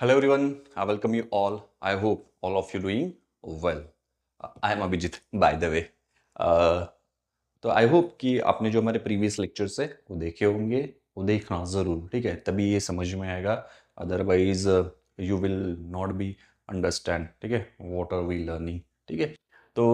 Hello everyone, I welcome you all. I hope all of you doing well. I am Abhijit by the way. तो आई hope कि आपने जो हमारे previous lectures है वो देखे होंगे, वो देखना ज़रूर, ठीक है, तभी ये समझ में आएगा। Otherwise you will not be understand, ठीक है, व्हाट आर वी लर्निंग, ठीक है। तो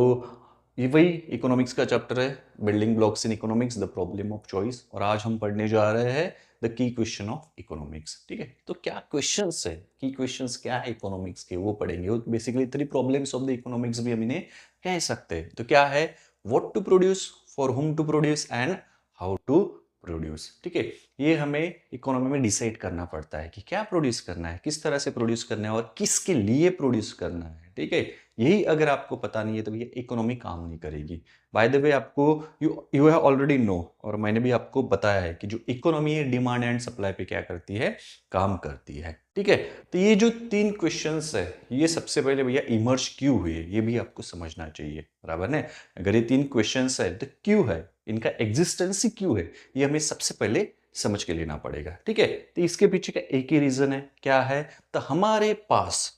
ये वही इकोनॉमिक्स का चैप्टर है, building blocks in economics, the problem of choice, और आज हम पढ़ने जा रहे हैं the key question of economics, ठीक है। तो क्या क्वेश्चंस है, की क्वेश्चंस क्या है इकोनॉमिक्स के, वो पढ़ेंगे। वो basically 3 problems of the economics भी हम इन्हें कह सकते हैं। तो क्या है, what to produce, for whom to produce and how to produce, ठीक है। ये हमें इकोनॉमी में डिसाइड करना पड़ता है कि क्या प्रोड्यूस करना है, किस तरह से प्रोड्यूस करना है और किसके लिए प्रोड्यूस करना है, ठीक है। यही अगर आपको पता नहीं है तो ये इकोनॉमी काम नहीं करेगी। बाय द वे, आपको यू हैव ऑलरेडी नो, और मैंने भी आपको बताया है कि जो इकोनॉमी है डिमांड एंड सप्लाई पे क्या करती है, काम करती है, ठीक है। तो ये जो 3 क्वेश्चंस है, ये सबसे पहले भैया इमर्ज क्यों हुए, ये भी आपको समझना चाहिए, बराबर है। अगर ये 3 क्वेश्चंस है तो क्यों है, इनका एग्जिस्टेंस ही क्यों है, ये हमें सबसे पहले समझ के लेना पड़ेगा, ठीक है। तो इसके पीछे का एक ही रीजन है, क्या है, तो हमारे पास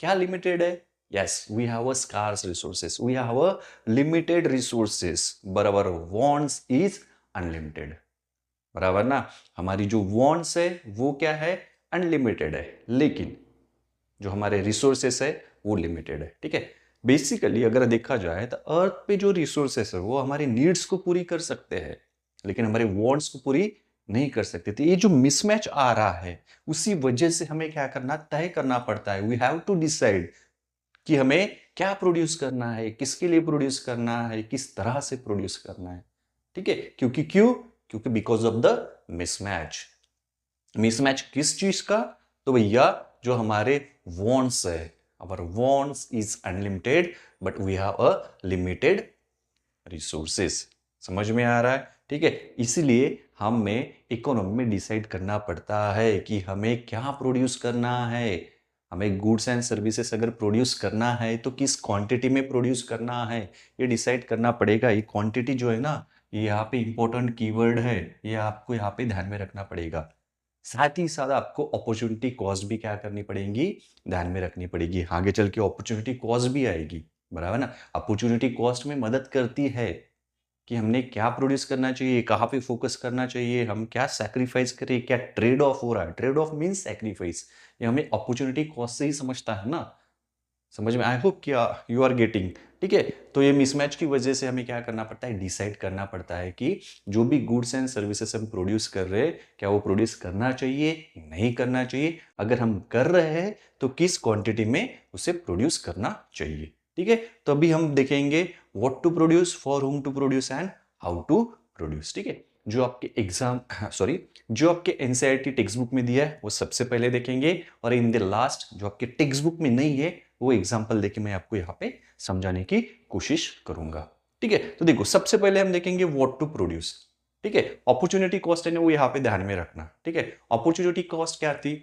क्या लिमिटेड है। Yes, we have a scarce resources. We have a limited resources. But our wants is unlimited. बराबर ना। हमारी जो wants है वो क्या है, अनलिमिटेड है, लेकिन जो हमारे रिसोर्सेस है वो लिमिटेड है, ठीक है। बेसिकली अगर देखा जाए तो अर्थ पे जो रिसोर्सेस है वो हमारी नीड्स को पूरी कर सकते हैं, लेकिन हमारे वांट्स को पूरी नहीं कर सकते। तो ये जो मिसमैच आ रहा है, उसी वजह से हमें क्या करना, तय करना पड़ता है। वी हैव टू डिसाइड कि हमें क्या प्रोड्यूस करना है, किसके लिए प्रोड्यूस करना है, किस तरह से प्रोड्यूस करना है, ठीक है। क्योंकि because of the mismatch. Mismatch किस चीज का, तो भैया जो हमारे वॉन्ट्स है, our wants is unlimited but we have a limited resources. समझ में आ रहा है, ठीक है। इसीलिए हमें इकोनॉमी में डिसाइड करना पड़ता है कि हमें क्या प्रोड्यूस करना है। हमें गुड्स एंड सर्विसेज अगर प्रोड्यूस करना है तो किस क्वांटिटी में प्रोड्यूस करना है, ये डिसाइड करना पड़ेगा। ये क्वांटिटी जो है ना, ये यहाँ पे इंपॉर्टेंट कीवर्ड है, ये आपको यहाँ पे ध्यान में रखना पड़ेगा। साथ ही साथ आपको अपॉर्चुनिटी कॉस्ट भी क्या करनी पड़ेगी, ध्यान में रखनी पड़ेगी। आगे चल के अपॉर्चुनिटी कॉस्ट भी आएगी, बराबर ना। अपॉर्चुनिटी कॉस्ट में मदद करती है कि हमने क्या प्रोड्यूस करना चाहिए, कहाँ पे फोकस करना चाहिए, हम क्या सैक्रिफाइस करें, क्या ट्रेड ऑफ हो रहा है। ट्रेड ऑफ मीन्स सैक्रिफाइस, ये हमें अपॉर्चुनिटी कॉस्ट से ही समझता है ना। समझ में, आई होप क्या यू आर गेटिंग, ठीक है। तो ये मिसमैच की वजह से हमें क्या करना पड़ता है, डिसाइड करना पड़ता है कि जो भी गुड्स एंड सर्विसेज हम प्रोड्यूस कर रहे हैं, क्या वो प्रोड्यूस करना चाहिए, नहीं करना चाहिए। अगर हम कर रहे हैं तो किस क्वांटिटी में उसे प्रोड्यूस करना चाहिए, ठीक है। तो अभी हम देखेंगे what to produce, for whom to produce and how to produce, ठीक है। जो आपके एग्जाम सॉरी जो आपके एनसीईआरटी टेक्स्ट बुक में दिया है वो सबसे पहले देखेंगे, और इन द लास्ट जो आपके टेक्स्ट बुक में नहीं है वो एग्जाम्पल देके मैं आपको यहाँ पे समझाने की कोशिश करूंगा, ठीक है। तो देखो सबसे पहले हम देखेंगे व्हाट टू प्रोड्यूस, ठीक है। अपॉर्चुनिटी कॉस्ट है ना, वो यहाँ पे ध्यान में रखना, ठीक है। अपॉर्चुनिटी कॉस्ट क्या थी,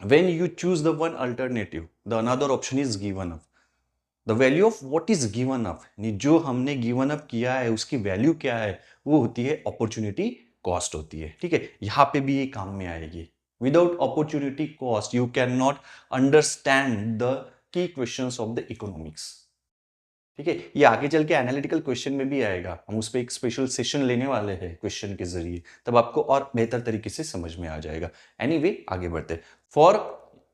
when you choose the one alternative the another option is given up, the value of what is given up, जो हमने गिवन अप किया है उसकी वैल्यू क्या है, वो होती है अपॉर्चुनिटी कॉस्ट होती है, ठीक है। यहां पे भी ये काम में आएगी। Without opportunity cost you can not understand the key questions of the economics, ठीक है। ये आगे चल के एनालिटिकल क्वेश्चन में भी आएगा, हम उस पर एक स्पेशल सेशन लेने वाले हैं क्वेश्चन के जरिए, तब आपको और बेहतर तरीके से समझ में आ जाएगा। एनीवे आगे बढ़ते फॉर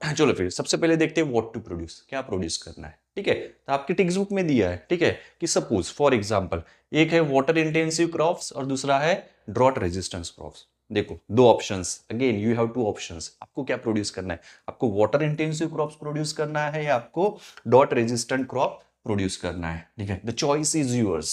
चलो फिर सबसे पहले देखते हैं व्हाट टू प्रोड्यूस, क्या प्रोड्यूस करना है, ठीक है। तो आपकी टेक्स्ट बुक में दिया है, ठीक है, कि सपोज फॉर एग्जांपल एक है वाटर इंटेंसिव क्रॉप्स और दूसरा है ड्रॉट रेजिस्टेंस क्रॉप्स। देखो दो options, again you have two options, आपको क्या प्रोड्यूस करना है, आपको वाटर इंटेंसिव क्रॉप्स प्रोड्यूस करना है या आपको डॉट रेजिस्टेंट क्रॉप प्रोड्यूस करना है, ठीक है। द चॉइस इज यूअर्स,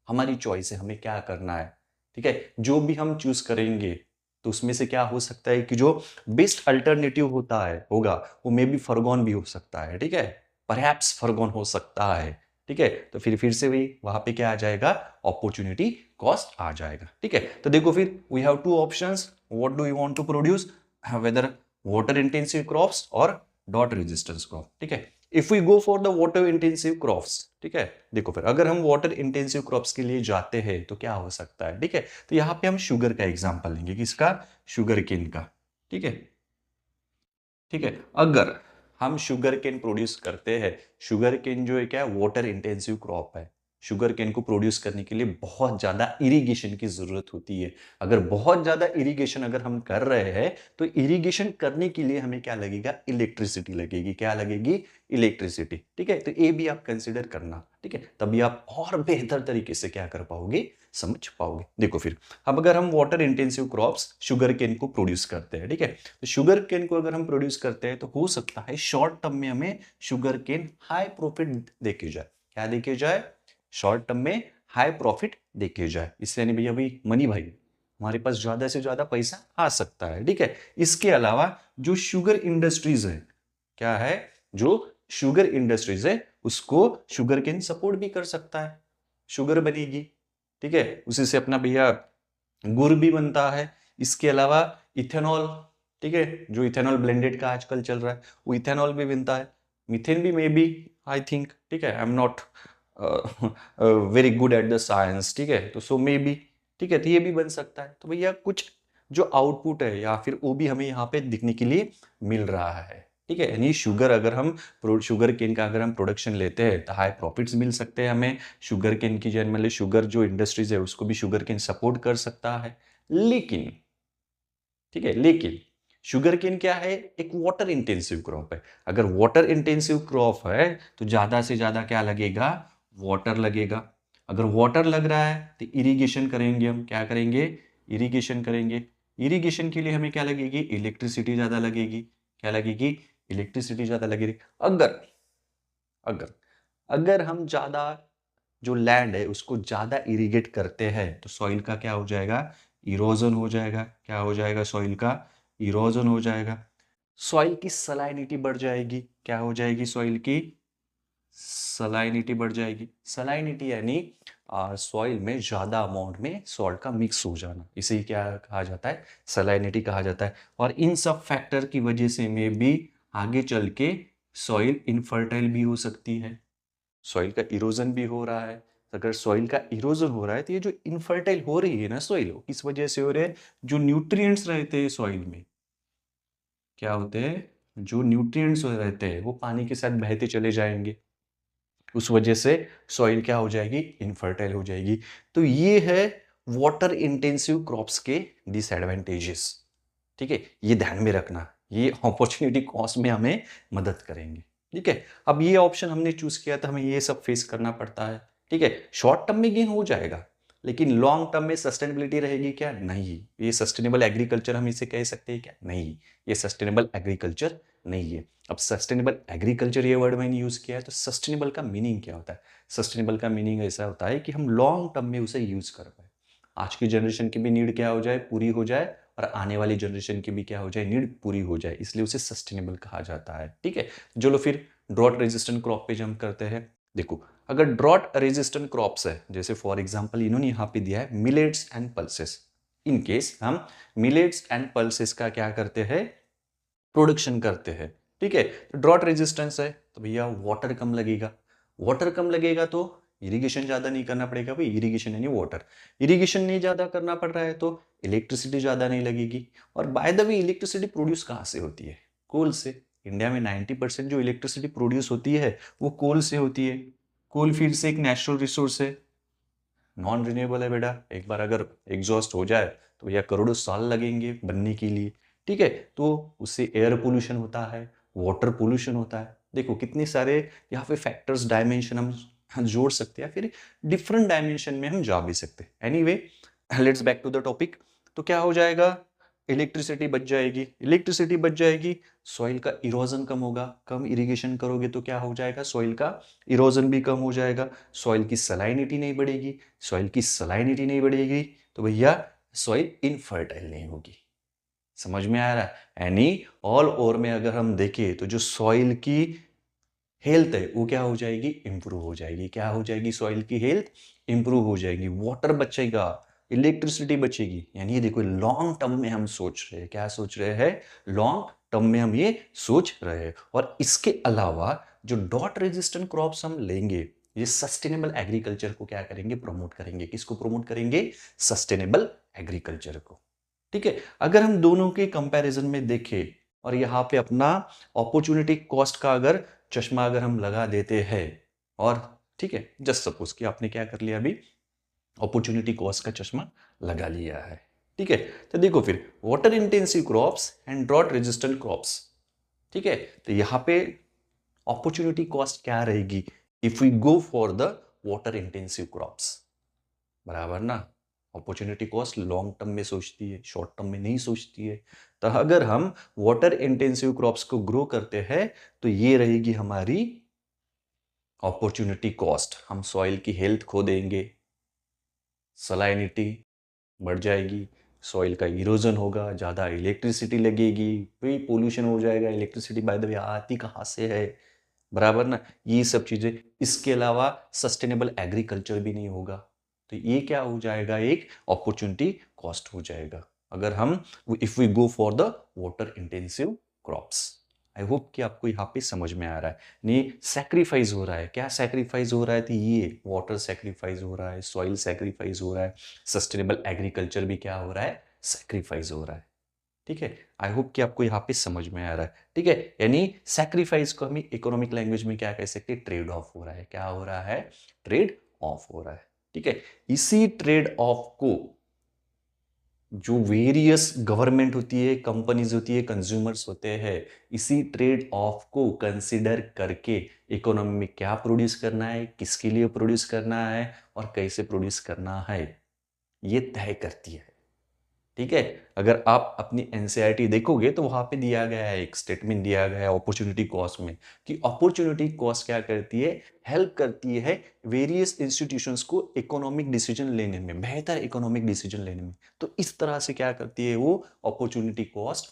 हमारी चॉइस है हमें क्या करना है, ठीक है। जो भी हम चूज करेंगे तो उसमें से क्या हो सकता है कि जो बेस्ट अल्टरनेटिव होता है होगा वो मे बी फॉरगॉन भी हो सकता है, ठीक है, परहैप्स फॉरगॉन हो सकता है, ठीक है। तो फिर से भी वहां पे क्या आ जाएगा, अपॉर्चुनिटी कॉस्ट आ जाएगा, ठीक है। तो देखो फिर we have two options, what do you want to produce, whether water intensive crops और डॉट रेजिस्टेंस क्रॉप, ठीक है। If we go for the water intensive crops, ठीक है, देखो फिर अगर हम वाटर इंटेंसिव क्रॉप्स के लिए जाते हैं तो क्या हो सकता है, ठीक है। तो यहां पे हम शुगर का एग्जांपल लेंगे, किसका, शुगर केन का, ठीक है। ठीक है। अगर हम शुगर केन प्रोड्यूस करते हैं, शुगर केन जो है क्या है, वाटर इंटेंसिव क्रॉप है। शुगर केन को प्रोड्यूस करने के लिए बहुत ज्यादा इरिगेशन की जरूरत होती है। अगर बहुत ज्यादा इरिगेशन अगर हम कर रहे हैं, तो इरिगेशन करने के लिए हमें क्या लगेगा, इलेक्ट्रिसिटी लगेगी। क्या लगेगी, इलेक्ट्रिसिटी। ठीक है, तो ये भी आप कंसिडर करना। ठीक है, तभी आप और बेहतर तरीके से क्या कर पाओगे, समझ पाओगे। देखो फिर, अब अगर हम water intensive crops sugarcane को प्रोड्यूस करते हैं, ठीक है, तो शुगर केन को अगर हम प्रोड्यूस करते हैं, तो हो सकता है शॉर्ट टर्म में हमें शुगर केन हाई प्रॉफिट देखे जाए। क्या देखे जाए, शॉर्ट टर्म में हाई प्रॉफिट देखे जाए। इसलिए नहीं भैया, भाई मनी भाई, हमारे पास ज्यादा से ज्यादा पैसा आ सकता है। ठीक है, इसके अलावा जो शुगर इंडस्ट्रीज है, क्या है, जो शुगर इंडस्ट्रीज है, उसको शुगर केन सपोर्ट भी कर सकता है। शुगर बनेगी, ठीक है, उसी से अपना भैया गुड़ भी बनता है। इसके अलावा इथेनॉल, ठीक है, जो इथेनॉल ब्लेंडेड का आजकल चल रहा है, वो इथेनॉल भी बनता है। मीथेन भी मे बी, आई थिंक। ठीक है, I am not very good at the science. ठीक है, तो सो मे बी, ठीक है, तो ये भी बन सकता है। तो भैया कुछ जो आउटपुट है या फिर वो भी हमें यहाँ पे दिखने के लिए मिल रहा है। ठीक है, यानी शुगर अगर हम शुगर केन का अगर हम प्रोडक्शन लेते हैं, तो हाई प्रॉफिट्स मिल सकते हैं हमें। शुगर केन की जनरली शुगर जो इंडस्ट्रीज है, उसको भी शुगर केन सपोर्ट कर सकता है। लेकिन, ठीक है, लेकिन शुगर केन क्या है, एक वाटर इंटेंसिव क्रॉप है। अगर वाटर इंटेंसिव क्रॉप है, तो ज्यादा से ज्यादा क्या लगेगा, वाटर लगेगा। अगर वाटर लग रहा है, तो इरिगेशन करेंगे हम। क्या करेंगे, इरिगेशन करेंगे। इरिगेशन के लिए हमें क्या लगेगी, इलेक्ट्रिसिटी ज्यादा लगेगी। क्या लगेगी, इलेक्ट्रिसिटी ज्यादा लगेगी। अगर अगर अगर हम ज्यादा जो लैंड है उसको ज्यादा इरिगेट करते हैं, तो सॉइल का क्या हो जाएगा, इरोजन हो जाएगा। क्या हो जाएगा, सॉइल का इरोजन हो जाएगा। सॉइल की सलाइनिटी बढ़ जाएगी। क्या हो जाएगी, सॉइल की सलाइनिटी बढ़ जाएगी। सलाइनिटी यानी सॉइल में ज्यादा अमाउंट में सॉल्ट का मिक्स हो जाना, इसे क्या कहा जाता है, सलाइनिटी कहा जाता है। और इन सब फैक्टर की वजह से में भी आगे चल के सॉइल इनफर्टाइल भी हो सकती है। सॉइल का इरोजन भी हो रहा है। अगर सॉइल का इरोजन हो रहा है, तो ये जो इनफर्टाइल हो रही है ना सॉइल, किस वजह से हो रहे हैं, जो न्यूट्रिएंट्स रहते हैं सॉइल में, क्या होते हैं, जो न्यूट्रिएंट्स रहते हैं वो पानी के साथ बहते चले जाएंगे। उस वजह से सॉइल क्या हो जाएगी, इनफर्टाइल हो जाएगी। तो ये है वाटर इंटेंसिव क्रॉप्स के डिसएडवांटेजेस। ठीक है, ये ध्यान में रखना, ये अपॉर्चुनिटी कॉस्ट में हमें मदद करेंगे। ठीक है, अब ये ऑप्शन हमने चूज किया तो हमें ये सब फेस करना पड़ता है। ठीक है, शॉर्ट टर्म में गेन हो जाएगा, लेकिन लॉन्ग टर्म में सस्टेनेबिलिटी रहेगी क्या, नहीं। ये सस्टेनेबल एग्रीकल्चर हम इसे कह सकते हैं क्या, नहीं, ये सस्टेनेबल एग्रीकल्चर नहीं है। अब सस्टेनेबल एग्रीकल्चर ये वर्ड मैंने यूज किया है, तो सस्टेनेबल का मीनिंग क्या होता है, सस्टेनेबल का मीनिंग ऐसा होता है कि हम लॉन्ग टर्म में उसे यूज कर पाए, आज की जनरेशन की भी नीड क्या हो जाए, पूरी हो जाए, और आने वाली जनरेशन की भी क्या हो जाए, नीड पूरी हो जाए, इसलिए उसे सस्टेनेबल कहा जाता है। ठीक है, चलो फिर ड्रॉट रेजिस्टेंट क्रॉप पे जंप करते हैं। देखो, अगर ड्रॉट रेजिस्टेंट क्रॉप्स है, जैसे फॉर एग्जांपल इन्होंने यहाँ पे दिया है millets and pulses. In case हम मिलेट्स एंड पल्सेस का क्या करते हैं, प्रोडक्शन करते हैं। ठीक है, तो ड्रॉट रेजिस्टेंस है, तो भैया वाटर कम लगेगा। वाटर कम लगेगा तो इरिगेशन ज्यादा नहीं करना पड़ेगा। भाई इरिगेशन यानी वाटर, इरिगेशन नहीं ज्यादा करना पड़ रहा है तो इलेक्ट्रिसिटी ज्यादा नहीं लगेगी। और by the way electricity produce कहाँ से होती है, कोल से। इंडिया में 90% जो इलेक्ट्रिसिटी प्रोड्यूस होती है वो कोल से होती है। कोल फिर से एक नेचुरल रिसोर्स है, नॉन रिन्यूएबल है बेटा। एक बार अगर एग्जॉस्ट हो जाए, तो भैया करोड़ों साल लगेंगे बनने के लिए। ठीक है, तो उससे एयर पोल्यूशन होता है, वाटर पोल्यूशन होता है। देखो कितने सारे यहाँ पे फैक्टर्स, डायमेंशन हम जोड़ सकते हैं, फिर डिफरेंट डायमेंशन में हम जा भी सकते हैं। Anyway, let's back to the topic. तो क्या हो जाएगा, इलेक्ट्रिसिटी बच जाएगी। इलेक्ट्रिसिटी बच जाएगी, सॉइल का इरोजन कम होगा। कम इरिगेशन करोगे तो क्या हो जाएगा, सॉइल का इरोजन भी कम हो जाएगा। सॉइल की सलाइनिटी नहीं बढ़ेगी। सॉइल की सलाइनिटी नहीं बढ़ेगी तो भैया सॉइल इनफर्टाइल नहीं होगी। समझ में आ रहा है, यानी ऑल ओवर में अगर हम देखें, तो जो सॉइल की हेल्थ है वो क्या हो जाएगी, इंप्रूव हो जाएगी। क्या हो जाएगी, सॉइल की हेल्थ इंप्रूव हो जाएगी, वाटर बचेगा, इलेक्ट्रिसिटी बचेगी। यानी ये देखो लॉन्ग टर्म में हम सोच रहे हैं, क्या सोच रहे हैं, लॉन्ग टर्म में हम ये सोच रहे हैं। और इसके अलावा जो डॉट रेजिस्टेंट क्रॉप्स हम लेंगे, ये सस्टेनेबल एग्रीकल्चर को क्या करेंगे, प्रमोट करेंगे। किसको प्रमोट करेंगे, सस्टेनेबल एग्रीकल्चर को। ठीक है, अगर हम दोनों के कंपैरिजन में देखें, और यहाँ पे अपना अपॉर्चुनिटी कॉस्ट का अगर चश्मा अगर हम लगा देते हैं, और ठीक है, जस्ट सपोज कि आपने क्या कर लिया, अभी अपॉर्चुनिटी कॉस्ट का चश्मा लगा लिया है, ठीक है। तो देखो फिर water intensive crops and drought resistant crops, ठीक है। तो यहाँ पे अपॉर्चुनिटी कॉस्ट क्या रहेगी if we go for the water intensive crops, बराबर ना। अपॉर्चुनिटी कॉस्ट लॉन्ग टर्म में सोचती है, शॉर्ट टर्म में नहीं सोचती है। तो अगर हम वाटर इंटेंसिव क्रॉप्स को ग्रो करते हैं तो ये रहेगी हमारी अपॉर्चुनिटी कॉस्ट। हम सॉइल की हेल्थ खो देंगे, सलाइनिटी बढ़ जाएगी, सॉइल का इरोजन होगा, ज़्यादा इलेक्ट्रिसिटी लगेगी, फिर पोल्यूशन हो जाएगा। इलेक्ट्रिसिटी बाय द वे आती कहाँ से है, बराबर ना। ये सब चीज़ें, इसके अलावा सस्टेनेबल एग्रीकल्चर भी नहीं होगा। तो ये क्या हो जाएगा, एक अपॉर्चुनिटी कॉस्ट हो जाएगा अगर हम if we go for the water intensive crops. I hope कि आपको यहाँ पे समझ में आ रहा है। नहीं, सैक्रिफाइस हो रहा है, क्या सैक्रिफाइस हो रहा है, तो ये वाटर सैक्रिफाइस हो रहा है, सॉइल सैक्रिफाइस हो रहा है, सस्टेनेबल एग्रीकल्चर भी क्या हो रहा है, सैक्रिफाइस हो रहा है, ठीक है। आई होप कि आपको यहाँ पे समझ में आ रहा है, ठीक है। यानी सैक्रिफाइस को हम इकोनॉमिक लैंग्वेज में क्या कह सकते हैं, ट्रेड ऑफ हो रहा है। क्या हो रहा है, ट्रेड ऑफ हो रहा है, ठीक है। इसी ट्रेड ऑफ को जो वेरियस गवर्नमेंट होती है, कंपनीज होती है, कंज्यूमर्स होते हैं, इसी ट्रेड ऑफ को कंसिडर करके इकोनॉमी में क्या प्रोड्यूस करना है, किसके लिए प्रोड्यूस करना है और कैसे प्रोड्यूस करना है, ये तय करती है, ठीक है। अगर आप अपनी एनसीईआरटी देखोगे तो वहां पे दिया गया है, एक स्टेटमेंट दिया गया है अपॉर्चुनिटी कॉस्ट में, कि अपॉर्चुनिटी कॉस्ट क्या करती है, हेल्प करती है वेरियस इंस्टीट्यूशंस को इकोनॉमिक डिसीजन लेने में, बेहतर इकोनॉमिक डिसीजन लेने में। तो इस तरह से क्या करती है वो अपॉर्चुनिटी कॉस्ट,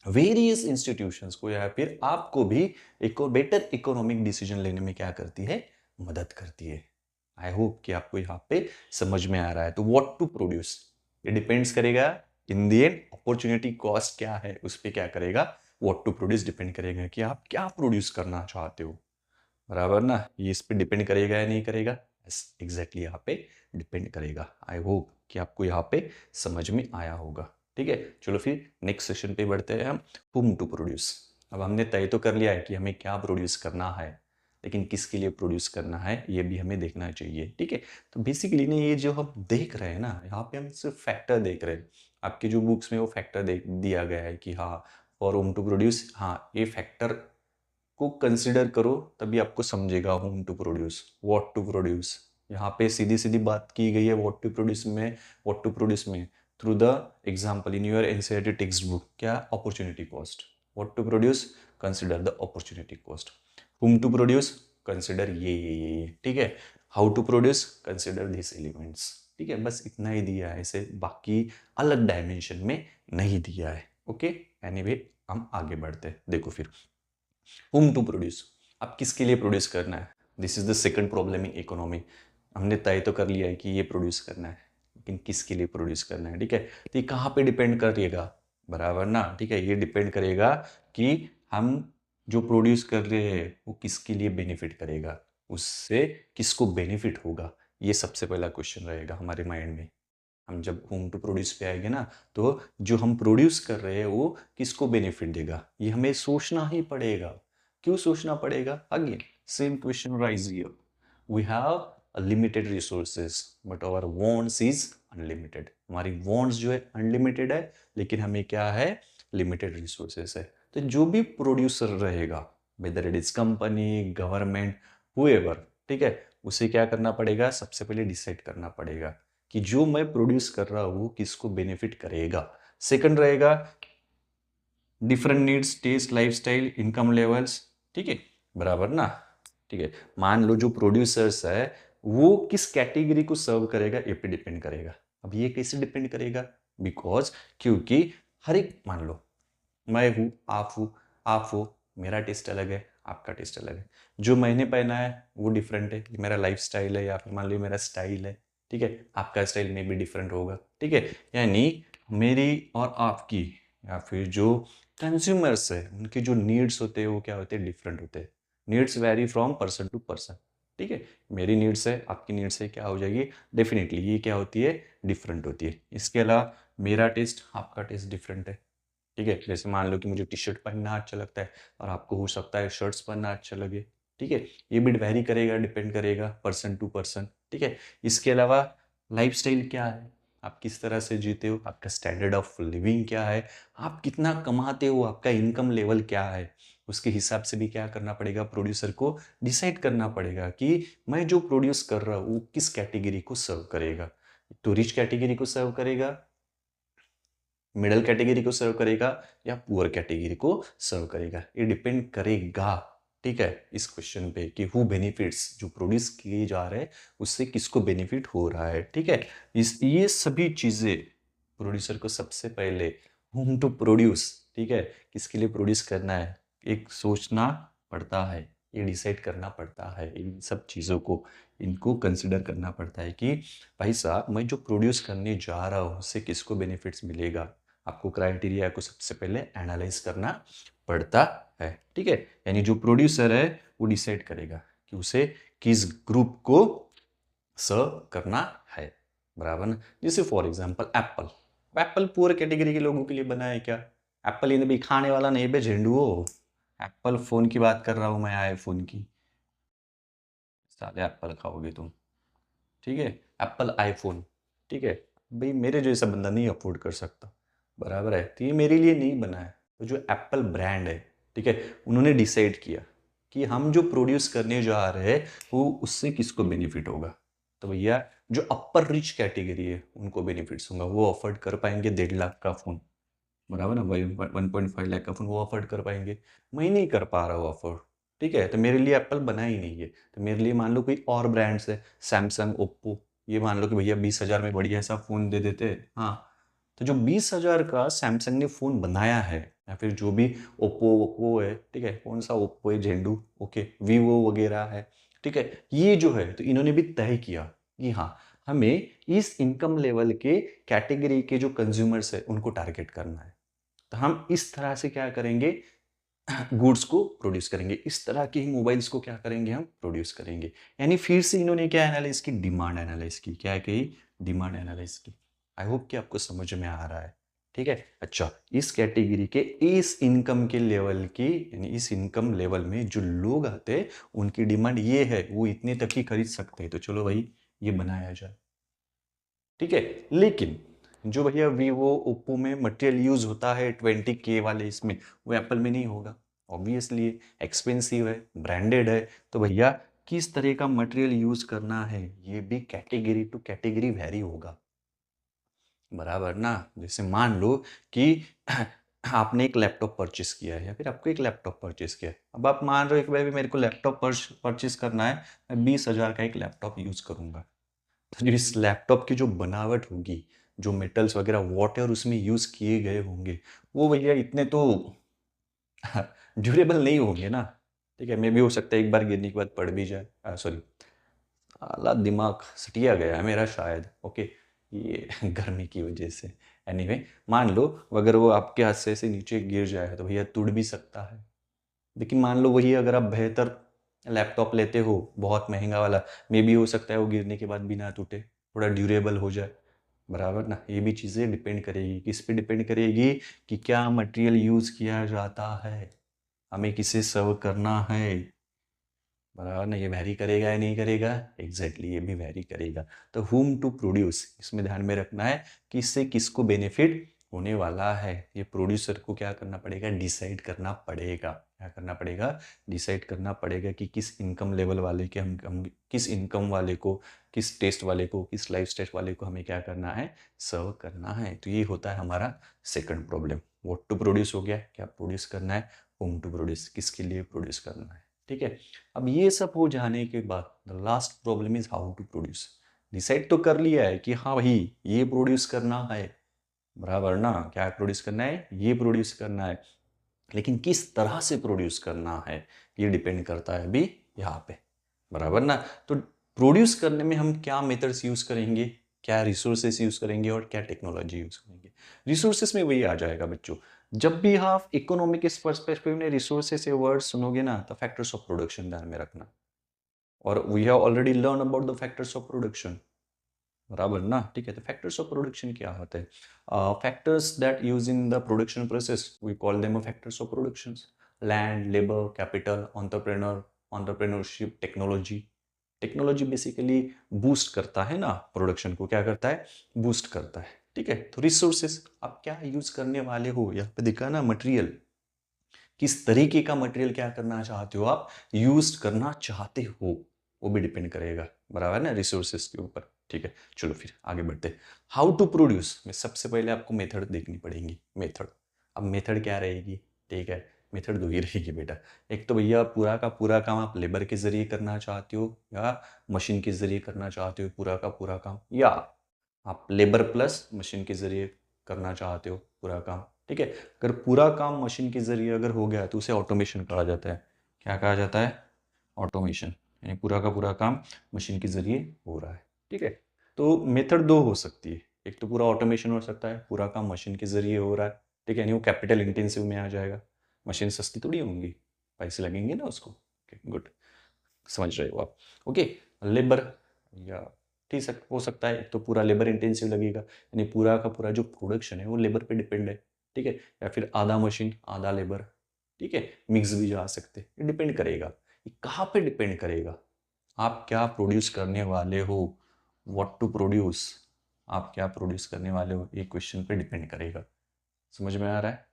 वेरियस इंस्टीट्यूशंस को या फिर आपको भी एक बेटर इकोनॉमिक डिसीजन लेने में क्या करती है, मदद करती है। आई होप कि आपको यहाँ पे समझ में आ रहा है। तो व्हाट टू प्रोड्यूस, ये डिपेंड्स करेगा in the end, opportunity cost क्या है उस पर क्या करेगा, व्हाट टू प्रोड्यूस डिपेंड करेगा कि आप क्या प्रोड्यूस करना चाहते हो, बराबर ना। ये इस पे डिपेंड करेगा या नहीं करेगा, एग्जैक्टली यहाँ पे डिपेंड करेगा। आई होप कि आपको यहाँ पे समझ में आया होगा, ठीक है। चलो फिर नेक्स्ट सेशन पे बढ़ते हैं हम, हुम टू प्रोड्यूस। अब हमने तय तो कर लिया है कि हमें क्या प्रोड्यूस करना है, लेकिन किसके लिए प्रोड्यूस करना है ये भी हमें देखना चाहिए, ठीक है। तो बेसिकली ना ये जो हम देख रहे हैं ना, यहाँ पे हम सिर्फ फैक्टर देख रहे हैं। आपके जो बुक्स में वो फैक्टर दिया गया है कि हाँ फॉर होम टू प्रोड्यूस, हाँ ये फैक्टर को कंसिडर करो तभी आपको समझेगा how to produce, what to produce. यहाँ पे सीधी सीधी बात की गई है व्हाट टू प्रोड्यूस में, व्हाट टू प्रोड्यूस में through the example in your NCERT text book. क्या, opportunity cost, what to produce, consider the opportunity cost, how to produce, consider ये, ठीक है। How to produce, consider this elements, ठीक है। बस इतना ही दिया है, इसे बाकी अलग डायमेंशन में नहीं दिया है, ओके। एनीवे हम आगे बढ़ते हैं। देखो फिर whom टू प्रोड्यूस, अब किसके लिए प्रोड्यूस करना है, this is the second problem in economy. हमने तय तो कर लिया है कि ये प्रोड्यूस करना है, लेकिन किसके लिए प्रोड्यूस करना है, ठीक है। तो ये कहाँ पे डिपेंड करेगा, बराबर ना, ठीक है। ये डिपेंड करेगा कि हम जो प्रोड्यूस कर रहे हैं वो किसके लिए बेनिफिट करेगा, उससे किसको बेनिफिट होगा, ये सबसे पहला क्वेश्चन रहेगा हमारे माइंड में। हम जब होम टू प्रोड्यूस पे आएंगे ना, तो जो हम प्रोड्यूस कर रहे हैं वो किसको बेनिफिट देगा, ये हमें सोचना ही पड़ेगा। क्यों सोचना पड़ेगा, again same question rise here, we have limited resources but our wants is unlimited. हमारी वांट्स जो है अनलिमिटेड है, लेकिन हमें क्या है, लिमिटेड रिसोर्सेज है। तो जो भी प्रोड्यूसर रहेगा, whether it is company, government, whoever, ठीक है, उसे क्या करना पड़ेगा, सबसे पहले डिसाइड करना पड़ेगा कि जो मैं प्रोड्यूस कर रहा हूं किसको बेनिफिट करेगा। सेकंड रहेगा different needs, taste, lifestyle, income levels, ठीक है, बराबर ना, ठीक है। मान लो जो प्रोड्यूसर्स है वो किस कैटेगरी को सर्व करेगा ये पे डिपेंड करेगा। अब ये कैसे डिपेंड करेगा, बिकॉज क्योंकि हर एक, मान लो मैं हूँ, आप हो, मेरा टेस्ट अलग है, आपका टेस्ट अलग है, जो मैंने पहना है वो डिफरेंट है, मेरा लाइफ स्टाइल है, या फिर मान लो मेरा स्टाइल है, ठीक है, आपका स्टाइल में भी डिफरेंट होगा, ठीक है। यानी मेरी और आपकी, या फिर जो कंज्यूमर्स है उनके जो नीड्स होते हैं वो क्या होते हैं, डिफरेंट होते हैं। Needs vary from person to person, ठीक है। मेरी नीड्स है, आपकी नीड्स है, क्या हो जाएगी, डेफिनेटली ये क्या होती है, डिफरेंट होती है। इसके अलावा मेरा टेस्ट, आपका टेस्ट डिफरेंट है, ठीक है, जैसे मान लो कि मुझे टी शर्ट पहनना अच्छा लगता है और आपको हो सकता है शर्ट्स पहनना अच्छा लगे। ठीक है, ये भी वैरी करेगा, डिपेंड करेगा पर्सन टू पर्सन। ठीक है, इसके अलावा लाइफस्टाइल क्या है, आप किस तरह से जीते हो, आपका स्टैंडर्ड ऑफ लिविंग क्या है, आप कितना कमाते हो, आपका इनकम लेवल क्या है, उसके हिसाब से भी क्या करना पड़ेगा, प्रोड्यूसर को डिसाइड करना पड़ेगा कि मैं जो प्रोड्यूस कर रहा हूँ वो किस कैटेगरी को सर्व करेगा। तो रिच कैटेगरी को सर्व करेगा, मिडिल कैटेगरी को सर्व करेगा, या पुअर कैटेगरी को सर्व करेगा, ये डिपेंड करेगा। ठीक है, इस क्वेश्चन पे कि हु बेनिफिट्स, जो प्रोड्यूस किए जा रहे हैं उससे किसको बेनिफिट हो रहा है। ठीक है, इस ये सभी चीजें प्रोड्यूसर को सबसे पहले हुम टू प्रोड्यूस, ठीक है, किसके लिए प्रोड्यूस करना है, एक सोचना पड़ता है, ये डिसाइड करना पड़ता है, इन सब चीज़ों को इनको कंसिडर करना पड़ता है कि भाई साहब मैं जो प्रोड्यूस करने जा रहा हूँ उससे किसको बेनिफिट्स मिलेगा। आपको क्राइटेरिया को सबसे पहले एनालाइज करना पड़ता है। ठीक है, यानी जो प्रोड्यूसर है वो डिसाइड करेगा कि उसे किस ग्रुप को सर्व करना है, बराबर ना। जैसे फॉर एग्जांपल एप्पल, एप्पल पूरे कैटेगरी के लोगों के लिए बना है क्या? एप्पल ये भी खाने वाला नहीं बे झेंडू हो। एप्पल फोन की बात कर रहा हूँ मैं, आईफोन की। साले एप्पल खाओगे तुम। ठीक है, एप्पल आईफोन, ठीक है, भाई मेरे जैसा बंदा नहीं अफोर्ड कर सकता, बराबर है, तो ये मेरे लिए नहीं बना है। तो जो एप्पल ब्रांड है, ठीक है, उन्होंने डिसाइड किया कि हम जो प्रोड्यूस करने जा रहे हैं वो उससे किसको बेनिफिट होगा। तो भैया जो अपर रिच कैटेगरी है उनको बेनिफिट्स होगा, वो अफोर्ड कर पाएंगे 1.5 लाख का फ़ोन, बराबर ना भाई, 1.5 लाख का फ़ोन वो अफोर्ड कर पाएंगे। मैं नहीं कर पा रहा हूँ अफोर्ड, ठीक है, तो मेरे लिए एप्पल बना ही नहीं है। तो मेरे लिए मान लो कोई और ब्रांड्स है, सैमसंग, ओप्पो, ये मान लो कि भैया 20,000 में बढ़िया ऐसा फ़ोन दे देते। हाँ, तो जो 20,000 का सैमसंग ने फ़ोन बनाया है, या फिर जो भी ओप्पो ओप्पो है, ठीक है, कौन सा ओप्पो है, झेंडू, ओके, वीवो वगैरह है, ठीक है, ये जो है तो इन्होंने भी तय किया कि हाँ हमें इस इनकम लेवल के कैटेगरी के जो कंज्यूमर्स है उनको टारगेट करना है। तो हम इस तरह से क्या करेंगे, गुड्स को प्रोड्यूस करेंगे, इस तरह के ही मोबाइल्स को क्या करेंगे, हम प्रोड्यूस करेंगे। यानी फिर से इन्होंने क्या एनालाइज की, डिमांड एनालाइज की, क्या कही, डिमांड एनालाइज की। आई होप कि आपको समझ में आ रहा है। ठीक है, अच्छा, इस कैटेगरी के इस इनकम के लेवल की, यानी इस इनकम लेवल में जो लोग आते हैं उनकी डिमांड ये है, वो इतने तक ही खरीद सकते हैं, तो चलो भाई ये बनाया जाए। ठीक है, लेकिन जो भैया वीवो ओप्पो में मटेरियल यूज होता है 20K वाले इसमें, वो एप्पल में नहीं होगा। ऑब्वियसली एक्सपेंसिव है, ब्रांडेड है, तो भैया किस तरह का मटेरियल यूज करना है ये भी कैटेगरी टू कैटेगरी वेरी होगा, बराबर ना। जैसे मान लो कि आपने एक लैपटॉप परचेस किया है, या फिर आपको एक लैपटॉप परचेस किया है, अब आप मान रहे हो कि भाई मेरे को लैपटॉप परचेस करना है, मैं 20,000 का एक लैपटॉप यूज करूंगा। तो जो इस लैपटॉप की जो बनावट होगी, जो मेटल्स वगैरह वॉटर उसमें यूज किए गए होंगे, वो भैया इतने तो ड्यूरेबल नहीं होंगे ना। ठीक है, मे भी हो सकता है एक बार गिरने के बाद पड़ भी जाए, सॉरी, आला दिमाग सटिया गया है मेरा शायद, ओके, ये गर्मी की वजह से। एनीवे, मान लो अगर वो आपके हाथ से नीचे गिर जाए तो भैया टूट भी सकता है। लेकिन मान लो वही अगर आप बेहतर लैपटॉप लेते हो, बहुत महंगा वाला, मे भी हो सकता है वो गिरने के बाद भी ना टूटे, थोड़ा ड्यूरेबल हो जाए, बराबर ना। ये भी चीज़ें डिपेंड करेगी, किस पे डिपेंड करेगी, कि क्या मटेरियल यूज़ किया जाता है, हमें किसे सर्व करना है, बराबर ना। ये वैरी करेगा या नहीं करेगा, एग्जैक्टली ये भी वैरी करेगा। तो हुम टू प्रोड्यूस, इसमें ध्यान में रखना है कि इससे किसको बेनिफिट होने वाला है, ये प्रोड्यूसर को क्या करना पड़ेगा, डिसाइड करना पड़ेगा। क्या करना पड़ेगा, डिसाइड करना पड़ेगा कि किस इनकम लेवल वाले के हम किस इनकम वाले को, किस टेस्ट वाले को, किस लाइफ स्टेज वाले को हमें क्या करना है, सर्व करना है। तो ये होता है हमारा second problem. What to produce हो गया, क्या प्रोड्यूस करना है, होम टू प्रोड्यूस, किसके लिए प्रोड्यूस करना है। ठीक है, अब ये सब हो जाने के बाद the last problem is how to produce. Decide तो कर लिया है कि हाँ भाई ये प्रोड्यूस करना है, बराबर ना, क्या प्रोड्यूस करना है, ये प्रोड्यूस करना है, लेकिन किस तरह से प्रोड्यूस करना है ये डिपेंड करता है अभी यहाँ पे, बराबर ना। तो प्रोड्यूस करने में हम क्या मेथड्स यूज करेंगे, क्या रिसोर्सेस यूज करेंगे और क्या टेक्नोलॉजी यूज करेंगे। रिसोर्सेस में वही आ जाएगा बच्चों, जब भी आप इकोनॉमिक इस पर्सपेक्टिव में रिसोर्सेस से वर्ड सुनोगे ना, तो फैक्टर्स ऑफ प्रोडक्शन ध्यान में रखना। और we have already learn about the factors of production. बराबर ना, ठीक है। तो फैक्टर्स ऑफ प्रोडक्शन क्या होते हैं? Factors that use in the production process we call them factors of production. Land, labour, capital, entrepreneurship, technology. Technology basically boost करता है ना प्रोडक्शन को, क्या करता है? बूस्ट करता है, ठीक है। तो रिसोर्सेस, आप क्या यूज करने वाले हो, यहाँ पे दिखा ना मटेरियल, किस तरीके का मटेरियल क्या करना चाहते हो आप, यूज करना चाहते हो, वो भी डिपेंड करेगा, बराबर ना, रिसोर्सेस के ऊपर, ठीक है। चलो फिर आगे बढ़ते। हाउ टू प्रोड्यूस में सबसे पहले आपको मेथड देखनी पड़ेगी। मेथड, अब मेथड क्या रहेगी, ठीक है। मेथड दो ही रहेगी बेटा। एक तो भैया पूरा का पूरा काम आप लेबर के जरिए करना चाहते हो या मशीन के जरिए करना चाहते हो पूरा का पूरा काम, या आप लेबर प्लस मशीन के जरिए करना चाहते हो पूरा काम, ठीक है। अगर पूरा काम मशीन के जरिए अगर हो गया तो उसे ऑटोमेशन कहा जाता है। क्या कहा जाता है? ऑटोमेशन, यानी पूरा का पूरा काम मशीन के जरिए हो रहा है, ठीक है। तो मेथड दो हो सकती है, एक तो पूरा ऑटोमेशन हो सकता है, पूरा काम मशीन के जरिए हो रहा है, ठीक है, यानी वो कैपिटल इंटेंसिव में आ जाएगा। मशीन सस्ती थोड़ी होंगी, पैसे लगेंगे ना उसको, गुड, समझ रहे हो आप, ओके। लेबर, या ठीक हो सकता है, एक तो पूरा लेबर इंटेंसिव लगेगा, यानी पूरा का पूरा जो प्रोडक्शन है वो लेबर पे डिपेंड है, ठीक है। या फिर आधा मशीन आधा लेबर, ठीक है, मिक्स भी जा सकते हैं, डिपेंड करेगा। ये कहाँ पे डिपेंड करेगा? आप क्या प्रोड्यूस करने वाले हो, व्हाट टू प्रोड्यूस, आप क्या प्रोड्यूस करने वाले हो, ये क्वेश्चन पे डिपेंड करेगा। समझ में आ रहा है?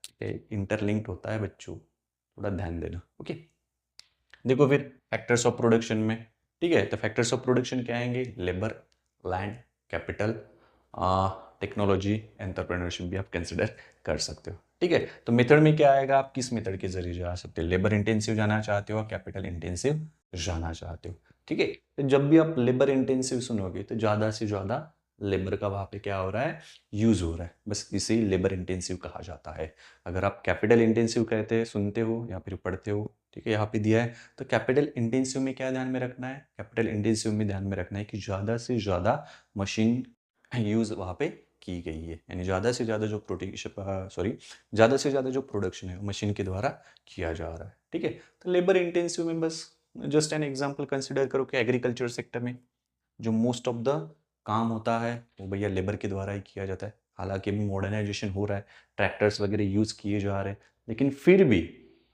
इंटरलिंक्ड होता है बच्चों, थोड़ा ध्यान देना, ओके। देखो फिर फैक्टर्स ऑफ प्रोडक्शन में, ठीक है, तो फैक्टर्स ऑफ प्रोडक्शन क्या आएंगे? Labour, land, capital, technology, entrepreneurship भी आप कंसिडर कर सकते हो, ठीक है। तो मेथड में क्या आएगा? आप किस मेथड के जरिए जा सकते हो? लेबर इंटेंसिव जाना चाहते हो, कैपिटल इंटेंसिव जाना चाहते हो, ठीक है। तो जब भी आप लेबर इंटेंसिव सुनोगे तो ज़्यादा से ज़्यादा लेबर का वहाँ पे क्या हो रहा है? यूज़ हो रहा है, बस इसे लेबर इंटेंसिव कहा जाता है। अगर आप कैपिटल इंटेंसिव कहते हैं, सुनते हो या फिर पढ़ते हो, ठीक है, यहाँ पे दिया है, तो कैपिटल इंटेंसिव में क्या ध्यान में रखना है? कैपिटल इंटेंसिव में ध्यान में रखना है कि ज़्यादा से ज़्यादा मशीन यूज़ वहाँ पे की गई है, यानी ज़्यादा से ज़्यादा जो ज़्यादा से ज़्यादा जो प्रोडक्शन है मशीन के द्वारा किया जा रहा है, ठीक है। तो लेबर इंटेंसिव में बस जस्ट एन एग्जांपल कंसिडर करो कि एग्रीकल्चर सेक्टर में जो मोस्ट ऑफ द काम होता है वो भैया लेबर के द्वारा ही किया जाता है। हालांकि अभी मॉडर्नाइजेशन हो रहा है, ट्रैक्टर्स वगैरह यूज़ किए जा रहे हैं, लेकिन फिर भी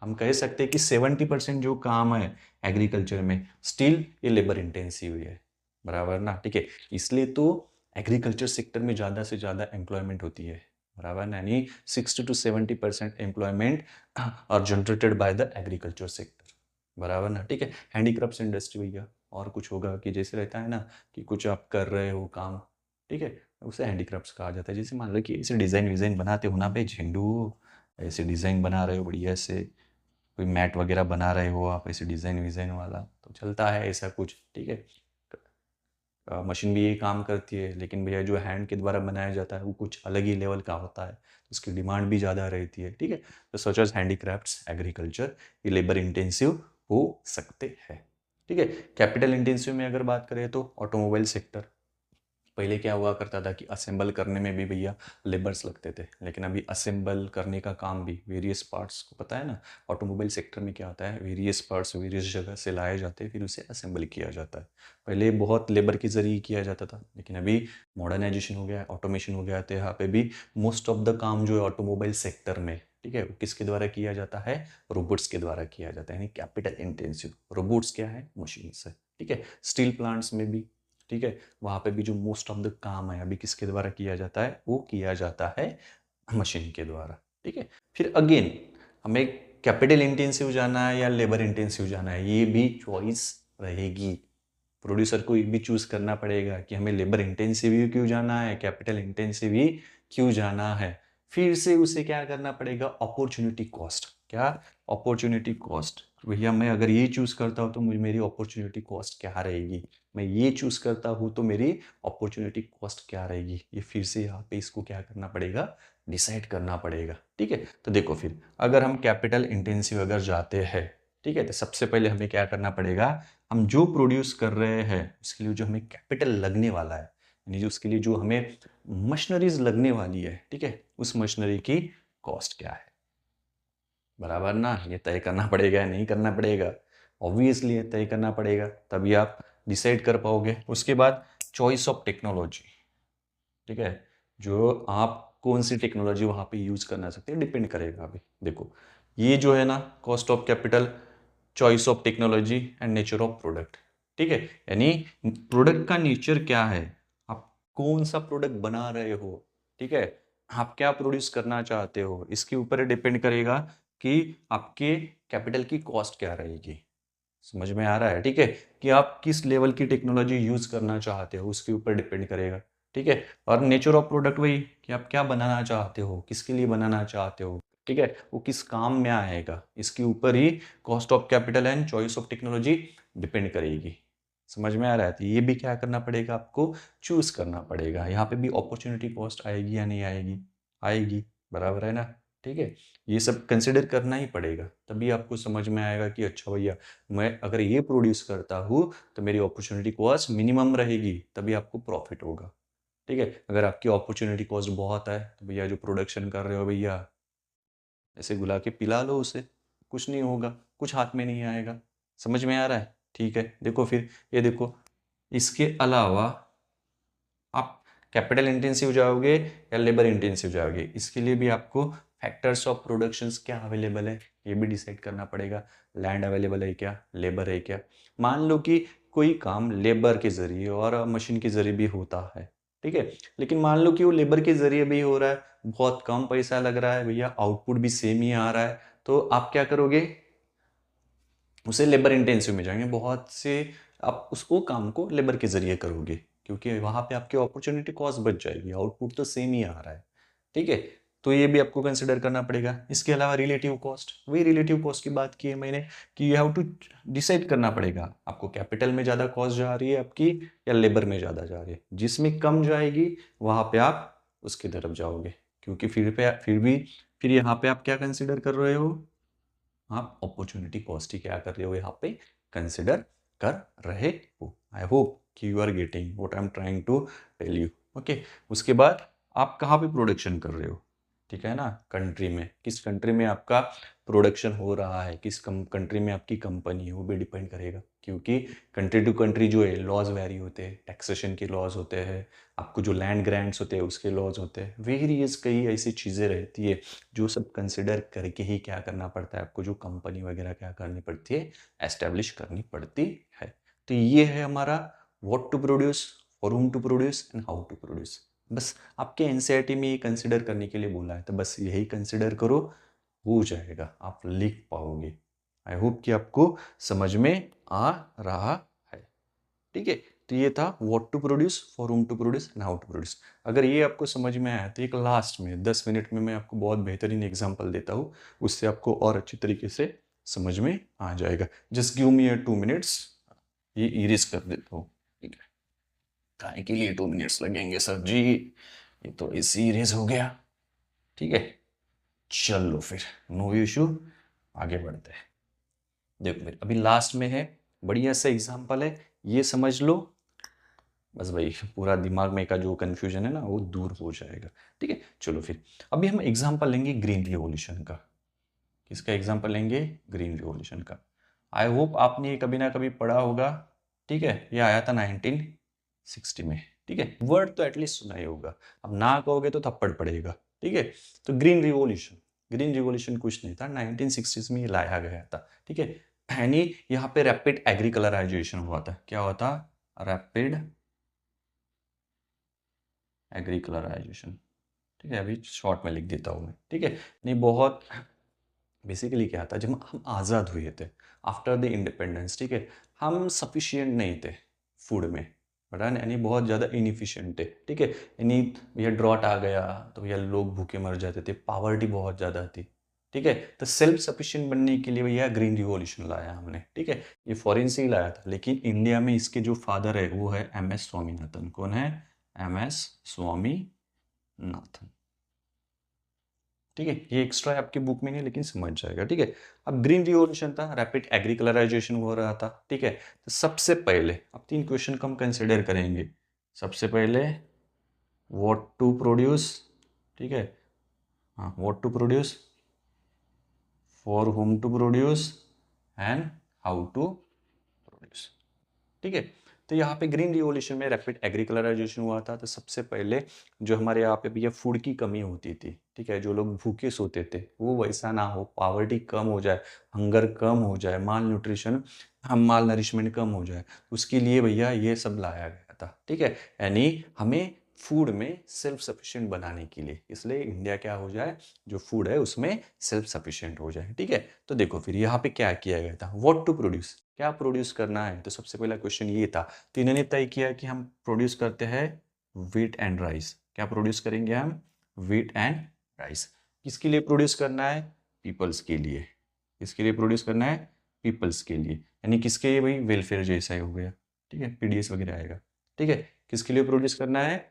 हम कह सकते हैं कि 70% जो काम है एग्रीकल्चर में स्टिल ये लेबर इंटेंसिव ही है, बराबर ना, ठीक है। इसलिए तो एग्रीकल्चर सेक्टर में ज़्यादा से ज़्यादा एम्प्लॉयमेंट होती है, बराबर ना, यानी 60 to 70% employment are generated by the agriculture sector, बराबर ना, ठीक है। हैंडीक्राफ्ट्स इंडस्ट्री भैया, और कुछ होगा कि जैसे रहता है ना कि कुछ आप कर रहे हो काम, ठीक है, उसे हैंडीक्राफ्ट्स कहा जाता है। जैसे मान लो कि ऐसे डिज़ाइन विज़ाइन बनाते हो ना भाई, झंडू ऐसे डिज़ाइन बना रहे हो बढ़िया से, कोई मैट वगैरह बना रहे हो आप ऐसे डिज़ाइन विज़ाइन वाला, तो चलता है ऐसा कुछ, ठीक है। मशीन भी ये काम करती है, लेकिन भैया जो हैंड के द्वारा बनाया जाता है वो कुछ अलग ही लेवल का होता है, उसकी डिमांड भी ज़्यादा रहती है, ठीक है। तो सच एज हैंडीक्राफ्ट्स, एग्रीकल्चर, ये लेबर इंटेंसिव हो सकते हैं, ठीक है। कैपिटल इंटेंसिव में अगर बात करें तो ऑटोमोबाइल सेक्टर, पहले क्या हुआ करता था कि असेंबल करने में भी भैया लेबर्स लगते थे, लेकिन अभी असेंबल करने का काम भी वेरियस पार्ट्स को, पता है ना ऑटोमोबाइल सेक्टर में क्या होता है, वेरियस पार्ट्स वेरियस जगह से लाए जाते हैं, फिर उसे असेंबल किया जाता है। पहले बहुत लेबर के जरिए किया जाता था, लेकिन अभी मॉडर्नाइजेशन हो गया, ऑटोमेशन हो गया, तो यहाँ पे भी मोस्ट ऑफ द काम जो है ऑटोमोबाइल सेक्टर में, ठीक है, वो किसके द्वारा किया जाता है? रोबोट्स के द्वारा किया जाता है, यानी कैपिटल इंटेंसिव। रोबोट्स क्या है? मशीन्स है, ठीक है। स्टील प्लांट्स में भी, ठीक है, वहाँ पे भी जो मोस्ट ऑफ द काम है अभी किसके द्वारा किया जाता है? वो किया जाता है मशीन के द्वारा, ठीक है। फिर अगेन हमें कैपिटल इंटेंसिव जाना है या लेबर इंटेंसिव जाना है, ये भी चॉइस रहेगी। प्रोड्यूसर को ये भी चूज करना पड़ेगा कि हमें लेबर इंटेंसिव ही क्यों जाना है, कैपिटल इंटेंसिव ही क्यों जाना है। फिर से उसे क्या करना पड़ेगा? अपॉर्चुनिटी कॉस्ट, क्या? अपॉर्चुनिटी कॉस्ट, भैया मैं अगर ये चूज करता हूँ तो मुझे मेरी अपॉर्चुनिटी कॉस्ट क्या रहेगी, मैं ये चूज करता हूँ तो मेरी अपॉर्चुनिटी कॉस्ट क्या रहेगी, ये फिर से यहाँ पे इसको क्या करना पड़ेगा? डिसाइड करना पड़ेगा, ठीक है। तो देखो फिर अगर हम कैपिटल इंटेंसिव अगर जाते हैं, ठीक है, तो सबसे पहले हमें क्या करना पड़ेगा? हम जो प्रोड्यूस कर रहे हैं उसके लिए जो हमें कैपिटल लगने वाला है, यानी जो उसके लिए जो हमें मशीनरीज लगने वाली है, ठीक है, उस मशीनरी की कॉस्ट क्या है, बराबर ना, ये तय करना पड़ेगा या नहीं करना पड़ेगा? ऑब्वियसली ये तय करना पड़ेगा, तभी आप डिसाइड कर पाओगे। उसके बाद चॉइस ऑफ टेक्नोलॉजी, ठीक है। जो आप कौन सी टेक्नोलॉजी वहाँ पे यूज़ करना सकते हैं डिपेंड करेगा। अभी देखो ये जो है ना, cost of capital, choice of technology and nature of product, ठीक है। यानी प्रोडक्ट का नेचर क्या है, आप कौन सा प्रोडक्ट बना रहे हो, ठीक है, आप क्या प्रोड्यूस करना चाहते हो, इसके ऊपर डिपेंड करेगा कि आपके कैपिटल की कॉस्ट क्या रहेगी। समझ में आ रहा है, ठीक है, कि आप किस लेवल की टेक्नोलॉजी यूज करना चाहते हो उसके ऊपर डिपेंड करेगा, ठीक है। और नेचर ऑफ प्रोडक्ट वही कि आप क्या बनाना चाहते हो, किसके लिए बनाना चाहते हो, ठीक है, वो किस काम में आएगा, इसके ऊपर ही cost of capital and choice of technology depend करेगी। समझ में आ रहा है, तो ये भी क्या करना पड़ेगा, आपको चूज करना पड़ेगा। यहाँ पे भी अपॉर्चुनिटी कॉस्ट आएगी या नहीं आएगी, आएगी, बराबर है ना, ठीक है। ये सब कंसिडर करना ही पड़ेगा, तभी आपको समझ में आएगा कि अच्छा भैया मैं अगर ये प्रोड्यूस करता हूँ तो मेरी अपॉर्चुनिटी कॉस्ट मिनिमम रहेगी, तभी आपको प्रॉफिट होगा, ठीक है। अगर आपकी अपॉर्चुनिटी कॉस्ट बहुत है तो भैया जो प्रोडक्शन कर रहे हो भैया, ऐसे गुला के पिला लो उसे, कुछ नहीं होगा, कुछ हाथ में नहीं आएगा। समझ में आ रहा है, ठीक है। देखो फिर ये देखो, इसके अलावा आप कैपिटल इंटेंसिव जाओगे या लेबर इंटेंसिव जाओगे, इसके लिए भी आपको फैक्टर्स ऑफ प्रोडक्शंस क्या अवेलेबल है ये भी डिसाइड करना पड़ेगा। लैंड अवेलेबल है क्या, लेबर है क्या। मान लो कि कोई काम लेबर के ज़रिए और मशीन के ज़रिए भी होता है, ठीक है, लेकिन मान लो कि वो लेबर के ज़रिए भी हो रहा है, बहुत कम पैसा लग रहा है भैया, आउटपुट भी सेम ही आ रहा है, तो आप क्या करोगे, उसे लेबर इंटेंसिव में जाएंगे, बहुत से आप उसको काम को लेबर के जरिए करोगे, क्योंकि वहां पे आपकी अपॉर्चुनिटी कॉस्ट बच जाएगी, आउटपुट तो सेम ही आ रहा है, ठीक है। तो ये भी आपको कंसिडर करना पड़ेगा। इसके अलावा रिलेटिव कॉस्ट, वही रिलेटिव कॉस्ट की बात की है मैंने कि यू हैव टू डिसाइड करना पड़ेगा आपको कैपिटल में ज़्यादा कॉस्ट जा रही है आपकी या लेबर में ज़्यादा जा रही है। जिसमें कम जाएगी वहां पे आप उसकी तरफ जाओगे, क्योंकि फिर यहाँ पे आप क्या कंसिडर कर रहे हो, आप अपॉर्चुनिटी कॉस्ट ही क्या कर रहे हो यहाँ पे कंसिडर कर रहे हो। आई होप कि you are getting what I am trying to tell you. Okay, उसके बाद आप कहाँ पे प्रोडक्शन कर रहे हो, ठीक है ना, कंट्री में, किस कंट्री में आपका प्रोडक्शन हो रहा है, किस कंट्री में आपकी कंपनी है, वो भी डिपेंड करेगा, क्योंकि कंट्री टू कंट्री जो है लॉज वेरी होते हैं, टैक्सेशन के लॉज होते हैं, आपको जो लैंड ग्रांट्स होते हैं उसके लॉज होते हैं, वेरियस कई ऐसी चीज़ें रहती है जो सब कंसिडर करके ही क्या करना पड़ता है आपको, जो कंपनी वगैरह क्या करनी पड़ती है, एस्टेब्लिश करनी पड़ती है। तो ये है हमारा what to produce, for whom to produce and how to produce. बस आपके एनसीईआरटी में ये कंसिडर करने के लिए बोला है, तो बस यही कंसिडर करो, हो जाएगा, आप लिख पाओगे। आई होप कि आपको समझ में आ रहा है, ठीक है। तो ये था what to produce, for whom to produce and how to produce. अगर ये आपको समझ में आया तो एक लास्ट में 10 मिनट में मैं आपको बहुत बेहतरीन एग्जांपल देता हूँ, उससे आपको और अच्छी तरीके से समझ में आ जाएगा। जस्ट गिव मी 2 मिनट्स, ये इरेज कर देता हूँ, ठीक है। काहे के लिए 2 मिनट्स लगेंगे सर जी, ये तो इसी इरेज हो गया, ठीक है। चलो फिर, नो इशू, आगे बढ़ते हैं। देखो फिर अभी लास्ट में है, बढ़िया सा एग्जांपल है, ये समझ लो, बस भाई पूरा दिमाग में का जो कन्फ्यूजन है ना वो दूर हो जाएगा, ठीक है। चलो फिर अभी हम एग्जांपल लेंगे ग्रीन रिवॉल्यूशन का। किसका एग्जांपल लेंगे, ग्रीन रिवॉल्यूशन का। आई होप आपने ये कभी ना कभी पढ़ा होगा, ठीक है, ये आया था 1960 में, ठीक है, वर्ड तो एटलीस्ट सुना ही होगा, अब ना कहोगे तो थप्पड़ पड़ेगा, ठीक है। तो ग्रीन रिवॉल्यूशन, ग्रीन रिवॉल्यूशन कुछ नहीं था, 1960s में ये लाया गया था, ठीक है। यानी यहाँ पे रैपिड एग्रीकलराइजेशन हुआ था, क्या हुआ था, रैपिड एग्रीकलराइजेशन, ठीक है, अभी शॉर्ट में लिख देता हूँ मैं, ठीक है। नहीं बहुत बेसिकली क्या था, जब हम आज़ाद हुए थे आफ्टर द इंडिपेंडेंस, ठीक है, हम सफिशिएंट नहीं थे फूड में, बट यानी बहुत ज़्यादा इनफिशिएंट थे, ठीक है। यानी भैया ड्रॉट आ गया तो भैया लोग भूखे मर जाते थे, पावर्टी बहुत ज़्यादा थी, ठीक है। तो सेल्फ सफिशिएंट बनने के लिए भैया ग्रीन रिवॉल्यूशन लाया हमने, ठीक है। ये फॉरेन से ही लाया था, लेकिन इंडिया में इसके जो फादर है वो है MS स्वामीनाथन। कौन है, MS स्वामीनाथन, ठीक है। ये एक्स्ट्रा है आपकी बुक में नहीं, लेकिन समझ जाएगा, ठीक है। अब ग्रीन रिवॉल्यूशन था, रैपिड एग्रीकलराइजेशन हो रहा था, ठीक है। तो सबसे पहले अब 3 क्वेश्चन को हम कंसिडर करेंगे। सबसे पहले व्हाट टू प्रोड्यूस, ठीक है, हाँ, what to produce, for whom to produce and how to produce, ठीक है। तो यहाँ पे ग्रीन रिवॉल्यूशन में रैपिड एग्रीकलराइजेशन हुआ था, तो सबसे पहले जो हमारे यहाँ पे भैया फूड की कमी होती थी, ठीक है, जो लोग भूखे सोते थे वो वैसा ना हो, पावर्टी कम हो जाए, हंगर कम हो जाए, माल न्यूट्रिशन हम माल नरिशमेंट कम हो जाए, उसके लिए भैया ये सब लाया गया था, ठीक है। यानी हमें फूड में सेल्फ सफिशिएंट बनाने के लिए, इसलिए इंडिया क्या हो जाए, जो फूड है उसमें सेल्फ सफिशिएंट हो जाए, ठीक है। तो देखो फिर यहाँ पे क्या किया गया था, व्हाट टू प्रोड्यूस, क्या प्रोड्यूस करना है, तो सबसे पहला क्वेश्चन ये था। तो इन्होंने तय किया कि हम प्रोड्यूस करते हैं व्हीट एंड राइस। क्या प्रोड्यूस करेंगे हम, व्हीट एंड राइस। किसके लिए प्रोड्यूस करना है, पीपल्स के लिए। किसके लिए प्रोड्यूस करना है, पीपल्स के लिए, यानी किसके भाई, वेलफेयर जैसा ही हो गया, ठीक है, पीडीएस वगैरह आएगा, ठीक है। किसके लिए प्रोड्यूस करना है,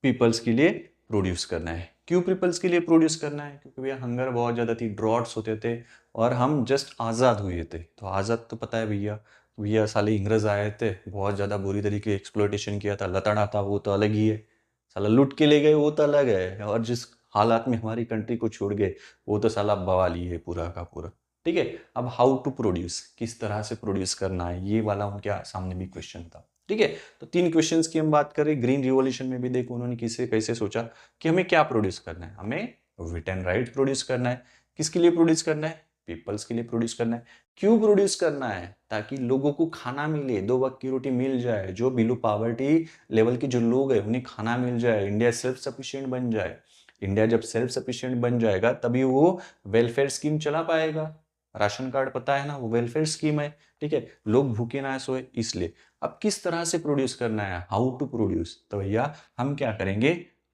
पीपल्स के लिए प्रोड्यूस करना है। क्यों पीपल्स के लिए प्रोड्यूस करना है, क्योंकि भैया हंगर बहुत ज़्यादा थी, ड्रॉट्स होते थे, और हम जस्ट आज़ाद हुए थे। तो आज़ाद तो पता है भैया, भैया साले इंग्रज आए थे, बहुत ज़्यादा बुरी तरीके एक्सप्लॉयटेशन किया था, लताड़ा था, वो तो अलग ही है, साला लूट के ले गए वो तो अलग है, और जिस हालात में हमारी कंट्री को छोड़ गए वो तो साला बवाली है पूरा का पूरा, ठीक है। अब हाउ टू प्रोड्यूस, किस तरह से प्रोड्यूस करना है, ये वाला उनके सामने भी क्वेश्चन था, ठीक है। तो 3 क्वेश्चंस की हम बात करें, ग्रीन रिवॉल्यूशन में भी देखो उन्होंने किसे कैसे सोचा कि हमें क्या प्रोड्यूस करना है, हमें व्हीट एंड राइस प्रोड्यूस करना है। किसके लिए प्रोड्यूस करना है, पीपल्स के लिए प्रोड्यूस करना है। क्यों प्रोड्यूस करना है, ताकि लोगों को खाना मिले, 2 वक्त की रोटी मिल जाए, जो बिलो पॉवर्टी लेवल के जो लोग हैं उन्हें खाना मिल जाए, इंडिया सेल्फ सफिशिएंट बन जाए। इंडिया जब सेल्फ सफिशिएंट बन जाएगा तभी वो वेलफेयर स्कीम चला पाएगा। राशन कार्ड पता है ना, वो वेलफेयर स्कीम है, ठीक है, लोग भूखे ना सोए इसलिए। अब किस तरह से प्रोड्यूस करना है, हाउ टू प्रोड्यूस, तो भैया हम क्या करेंगे,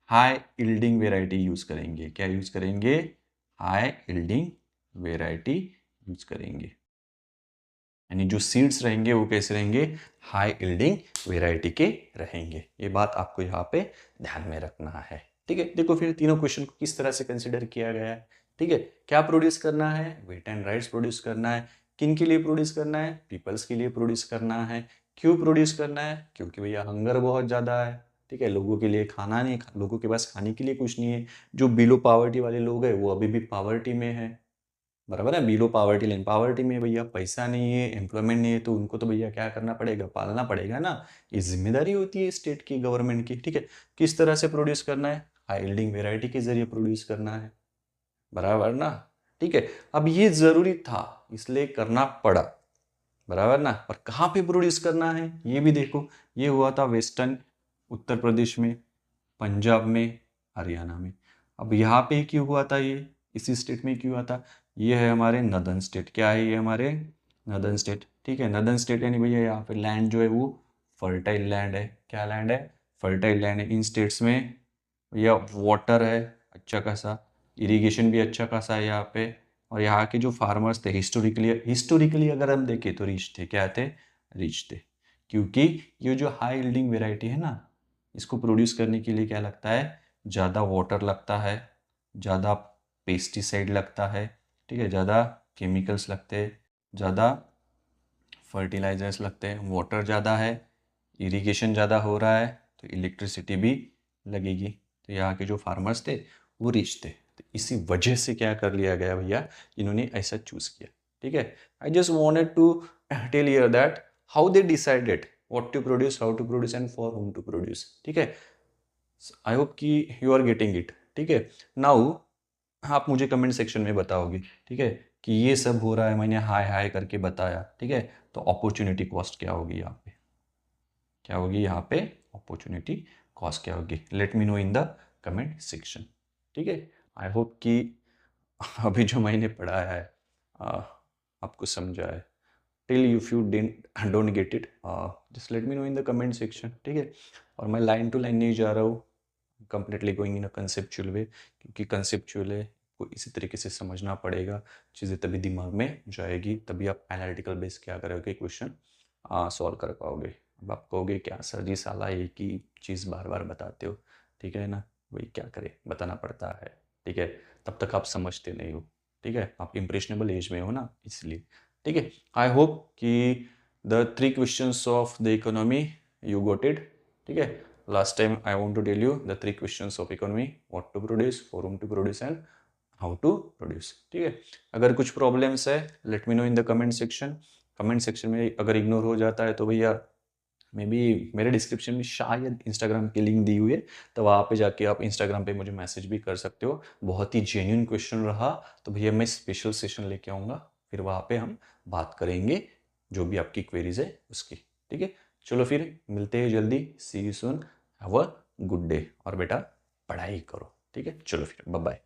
हाई यील्डिंग वेराइटी यूज करेंगे। क्या यूज करेंगे, हाई यील्डिंग वेराइटी यूज करेंगे, यानी जो सीड्स रहेंगे वो कैसे रहेंगे, हाई यील्डिंग वेराइटी के रहेंगे। ये बात आपको यहाँ पे ध्यान में रखना है, ठीक है। देखो फिर तीनों क्वेश्चन को किस तरह से कंसिडर किया गया है, ठीक है। क्या प्रोड्यूस करना है, व्हीट एंड राइस प्रोड्यूस करना है। किन के लिए प्रोड्यूस करना है, पीपल्स के लिए प्रोड्यूस करना है। क्यों प्रोड्यूस करना है, क्योंकि भैया हंगर बहुत ज़्यादा है, ठीक है, लोगों के लिए खाना नहीं, लोगों के पास खाने के लिए कुछ नहीं है। जो बिलो पावर्टी वाले लोग हैं वो अभी भी पावर्टी में है, बराबर है, बिलो पावर्टी लाइन, पावर्टी में भैया पैसा नहीं है, एम्प्लॉयमेंट नहीं है, तो उनको तो भैया क्या करना पड़ेगा, पालना पड़ेगा ना। ये जिम्मेदारी होती है स्टेट की, गवर्नमेंट की, ठीक है। किस तरह से प्रोड्यूस करना है, हाई यील्डिंग वेराइटी के जरिए प्रोड्यूस करना है, बराबर ना, ठीक है। अब ये जरूरी था इसलिए करना पड़ा, बराबर ना। पर कहाँ पे प्रोड्यूस करना है ये भी देखो, ये हुआ था वेस्टर्न उत्तर प्रदेश में, पंजाब में, हरियाणा में। अब यहाँ पे क्यों हुआ था, ये इसी स्टेट में क्यों हुआ था, ये है हमारे नदर्न स्टेट। क्या है ये, हमारे नदर्न स्टेट, ठीक है। नदर्न स्टेट यानी भैया यहाँ पे लैंड जो है वो फर्टाइल लैंड है। क्या लैंड है, फर्टाइल लैंड है। इन स्टेट्स में भैया वाटर है अच्छा खासा, इरिगेशन भी अच्छा खासा है यहाँ पे, और यहाँ के जो फार्मर्स थे हिस्टोरिकली अगर हम देखें तो रिच थे, क्या थे, रिच थे। क्योंकि ये जो हाई यील्डिंग वेराइटी है ना, इसको प्रोड्यूस करने के लिए क्या लगता है, ज़्यादा वाटर लगता है, ज़्यादा पेस्टिसाइड लगता है, ठीक है, ज़्यादा केमिकल्स लगते हैं, ज़्यादा फर्टिलाइजर्स लगते हैं, वाटर ज़्यादा है, इरिगेशन ज़्यादा हो रहा है, तो इलेक्ट्रिसिटी भी लगेगी। तो यहाँ के जो फार्मर्स थे वो रिच थे, तो इसी वजह से क्या कर लिया गया भैया, इन्होंने ऐसा चूज़ किया, ठीक है। I just wanted to tell here that how they decided what to produce, how to produce and for whom to produce, ठीक है। आई होप कि यू आर गेटिंग इट, ठीक है। नाउ आप मुझे कमेंट सेक्शन में बताओगे, ठीक है, कि ये सब हो रहा है, मैंने हाय हाय करके बताया, ठीक है, तो अपॉर्चुनिटी कॉस्ट क्या होगी यहाँ पे, क्या होगी यहाँ पे, अपॉर्चुनिटी कॉस्ट क्या होगी, late me know in the comment section, ठीक है। आई होप कि अभी जो मैंने पढ़ाया है आपको समझा है। Till if you don't get it just let me know in the comment section, ठीक है। और मैं लाइन टू लाइन नहीं जा रहा हूँ, completely going in a conceptual way, क्योंकि कंसेप्चुअल है को इसी तरीके से समझना पड़ेगा, चीज़ें तभी दिमाग में जाएगी, तभी आप एनालिटिकल बेस क्या करोगे, क्वेश्चन सॉल्व कर पाओगे। अब आप कहोगे क्या सर जी साला एक ही चीज़ बार बार बताते हो, ठीक है ना, वही क्या करें, बताना पड़ता है, ठीक है, तब तक आप समझते नहीं हो, ठीक है, आप इम्प्रेशनेबल एज में हो ना इसलिए, ठीक है। आई होप कि the 3 questions of the economy you got it, ठीक है। Last time I want to tell you the 3 questions of economy, what to produce, for whom to produce and how to produce, ठीक है। अगर कुछ problems है let me know in the comment section, comment section में अगर ignore हो जाता है तो भैया मे बी मेरे डिस्क्रिप्शन में शायद इंस्टाग्राम की लिंक दी हुई है, तो वहाँ पे जाके आप इंस्टाग्राम पे मुझे मैसेज भी कर सकते हो। बहुत ही जेन्युइन क्वेश्चन रहा तो भैया मैं स्पेशल सेशन लेके आऊँगा, फिर वहाँ पे हम बात करेंगे जो भी आपकी क्वेरीज है उसकी। ठीक है, चलो फिर मिलते हैं जल्दी। See you soon, have a good day. और बेटा पढ़ाई करो। ठीक है, चलो फिर बाय बाय।